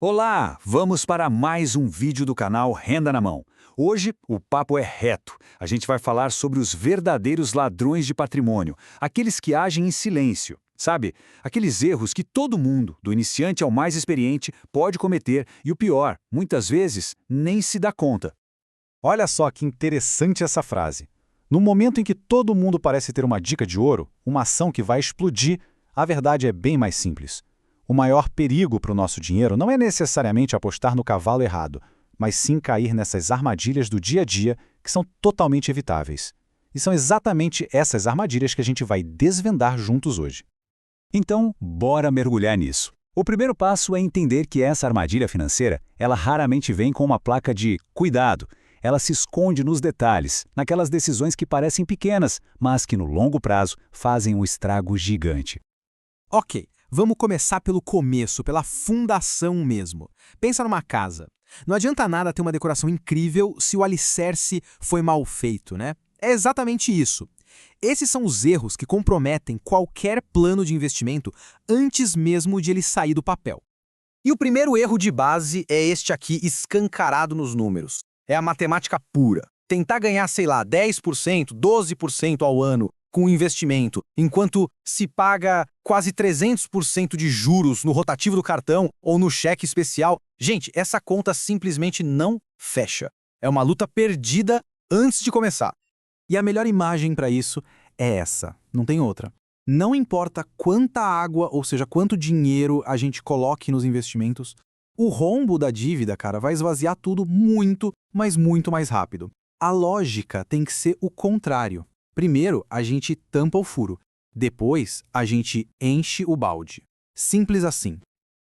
Olá, vamos para mais um vídeo do canal Renda na Mão. Hoje o papo é reto. A gente vai falar sobre os verdadeiros ladrões de patrimônio, aqueles que agem em silêncio. Sabe? Aqueles erros que todo mundo, do iniciante ao mais experiente, pode cometer e o pior, muitas vezes, nem se dá conta. Olha só que interessante essa frase. No momento em que todo mundo parece ter uma dica de ouro, uma ação que vai explodir, a verdade é bem mais simples. O maior perigo para o nosso dinheiro não é necessariamente apostar no cavalo errado, mas sim cair nessas armadilhas do dia a dia que são totalmente evitáveis. E são exatamente essas armadilhas que a gente vai desvendar juntos hoje. Então, bora mergulhar nisso. O primeiro passo é entender que essa armadilha financeira, ela raramente vem com uma placa de "cuidado". Ela se esconde nos detalhes, naquelas decisões que parecem pequenas, mas que no longo prazo fazem um estrago gigante. Ok, vamos começar pelo começo, pela fundação mesmo. Pensa numa casa. Não adianta nada ter uma decoração incrível se o alicerce foi mal feito, né? É exatamente isso. Esses são os erros que comprometem qualquer plano de investimento antes mesmo de ele sair do papel. E o primeiro erro de base é este aqui escancarado nos números. É a matemática pura. Tentar ganhar, sei lá, 10%, 12% ao ano com o investimento, enquanto se paga quase 300% de juros no rotativo do cartão ou no cheque especial. Gente, essa conta simplesmente não fecha. É uma luta perdida antes de começar. E a melhor imagem para isso é essa, não tem outra. Não importa quanta água, ou seja, quanto dinheiro a gente coloque nos investimentos, o rombo da dívida, cara, vai esvaziar tudo muito, mas muito mais rápido. A lógica tem que ser o contrário. Primeiro, a gente tampa o furo. Depois, a gente enche o balde. Simples assim.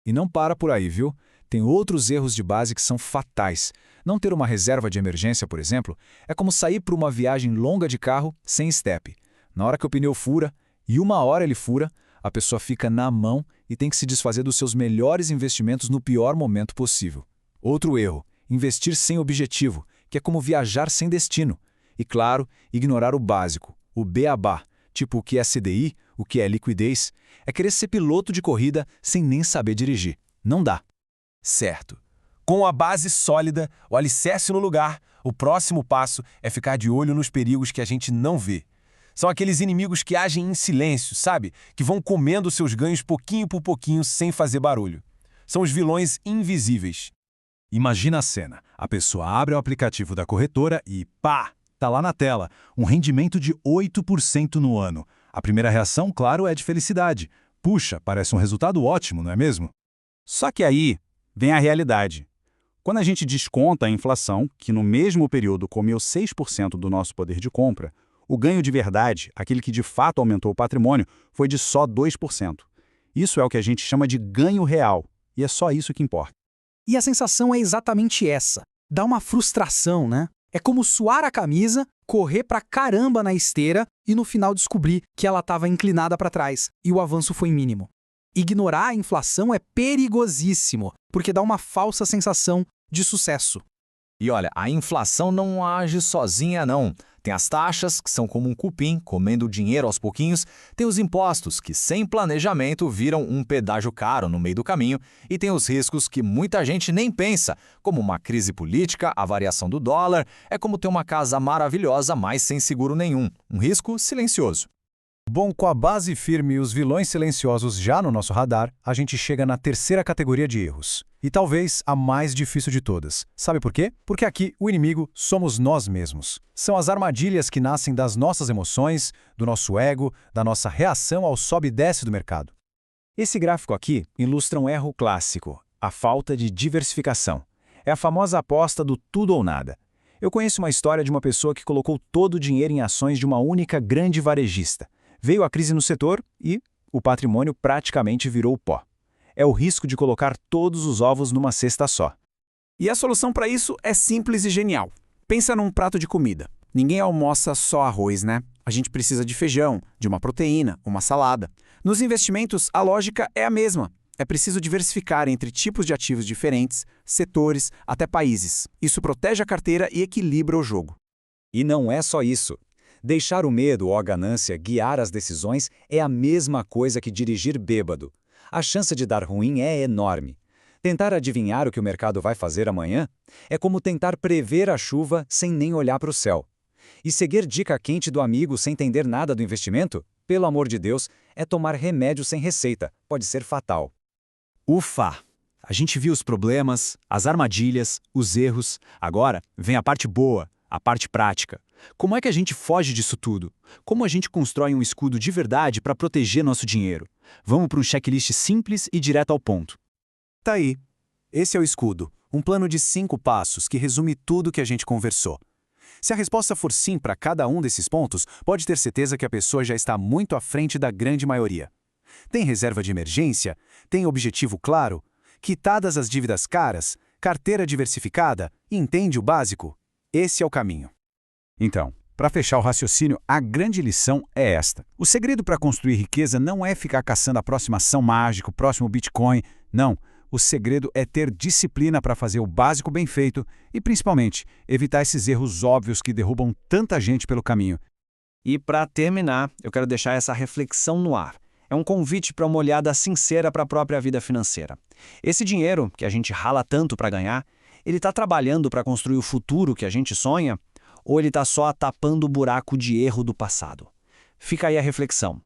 E não para por aí, viu? Tem outros erros de base que são fatais. Não ter uma reserva de emergência, por exemplo, é como sair para uma viagem longa de carro sem estepe. Na hora que o pneu fura, e uma hora ele fura, a pessoa fica na mão e tem que se desfazer dos seus melhores investimentos no pior momento possível. Outro erro, investir sem objetivo, que é como viajar sem destino. E claro, ignorar o básico, o beabá, tipo o que é CDI, o que é liquidez, é querer ser piloto de corrida sem nem saber dirigir. Não dá. Certo. Com a base sólida, o alicerce no lugar, o próximo passo é ficar de olho nos perigos que a gente não vê. São aqueles inimigos que agem em silêncio, sabe? Que vão comendo seus ganhos pouquinho por pouquinho sem fazer barulho. São os vilões invisíveis. Imagina a cena. A pessoa abre o aplicativo da corretora e pá! Tá lá na tela, um rendimento de 8% no ano. A primeira reação, claro, é de felicidade. Puxa, parece um resultado ótimo, não é mesmo? Só que aí vem a realidade. Quando a gente desconta a inflação, que no mesmo período comeu 6% do nosso poder de compra, o ganho de verdade, aquele que de fato aumentou o patrimônio, foi de só 2%. Isso é o que a gente chama de ganho real, e é só isso que importa. E a sensação é exatamente essa. Dá uma frustração, né? É como suar a camisa, correr pra caramba na esteira e no final descobrir que ela estava inclinada para trás e o avanço foi mínimo. Ignorar a inflação é perigosíssimo, porque dá uma falsa sensação de sucesso. E olha, a inflação não age sozinha, não. Tem as taxas, que são como um cupim, comendo dinheiro aos pouquinhos. Tem os impostos, que sem planejamento viram um pedágio caro no meio do caminho. E tem os riscos que muita gente nem pensa, como uma crise política, a variação do dólar. É como ter uma casa maravilhosa, mas sem seguro nenhum. Um risco silencioso. Bom, com a base firme e os vilões silenciosos já no nosso radar, a gente chega na terceira categoria de erros. E talvez a mais difícil de todas. Sabe por quê? Porque aqui o inimigo somos nós mesmos. São as armadilhas que nascem das nossas emoções, do nosso ego, da nossa reação ao sobe e desce do mercado. Esse gráfico aqui ilustra um erro clássico, a falta de diversificação. É a famosa aposta do tudo ou nada. Eu conheço uma história de uma pessoa que colocou todo o dinheiro em ações de uma única grande varejista. Veio a crise no setor e o patrimônio praticamente virou pó. É o risco de colocar todos os ovos numa cesta só. E a solução para isso é simples e genial. Pensa num prato de comida. Ninguém almoça só arroz, né? A gente precisa de feijão, de uma proteína, uma salada. Nos investimentos, a lógica é a mesma. É preciso diversificar entre tipos de ativos diferentes, setores, até países. Isso protege a carteira e equilibra o jogo. E não é só isso. Deixar o medo ou a ganância guiar as decisões é a mesma coisa que dirigir bêbado. A chance de dar ruim é enorme. Tentar adivinhar o que o mercado vai fazer amanhã é como tentar prever a chuva sem nem olhar para o céu. E seguir dica quente do amigo sem entender nada do investimento, pelo amor de Deus, é tomar remédio sem receita, pode ser fatal. Ufa! A gente viu os problemas, as armadilhas, os erros. Agora vem a parte boa, a parte prática. Como é que a gente foge disso tudo? Como a gente constrói um escudo de verdade para proteger nosso dinheiro? Vamos para um checklist simples e direto ao ponto. Tá aí. Esse é o escudo, um plano de 5 passos que resume tudo que a gente conversou. Se a resposta for sim para cada um desses pontos, pode ter certeza que a pessoa já está muito à frente da grande maioria. Tem reserva de emergência? Tem objetivo claro? Quitadas as dívidas caras? Carteira diversificada? Entende o básico? Esse é o caminho. Então, para fechar o raciocínio, a grande lição é esta. O segredo para construir riqueza não é ficar caçando a próxima ação mágica, o próximo Bitcoin. Não. O segredo é ter disciplina para fazer o básico bem feito e, principalmente, evitar esses erros óbvios que derrubam tanta gente pelo caminho. E para terminar, eu quero deixar essa reflexão no ar. É um convite para uma olhada sincera para a própria vida financeira. Esse dinheiro, que a gente rala tanto para ganhar, ele está trabalhando para construir o futuro que a gente sonha? Ou ele está só tapando o buraco de erro do passado? Fica aí a reflexão.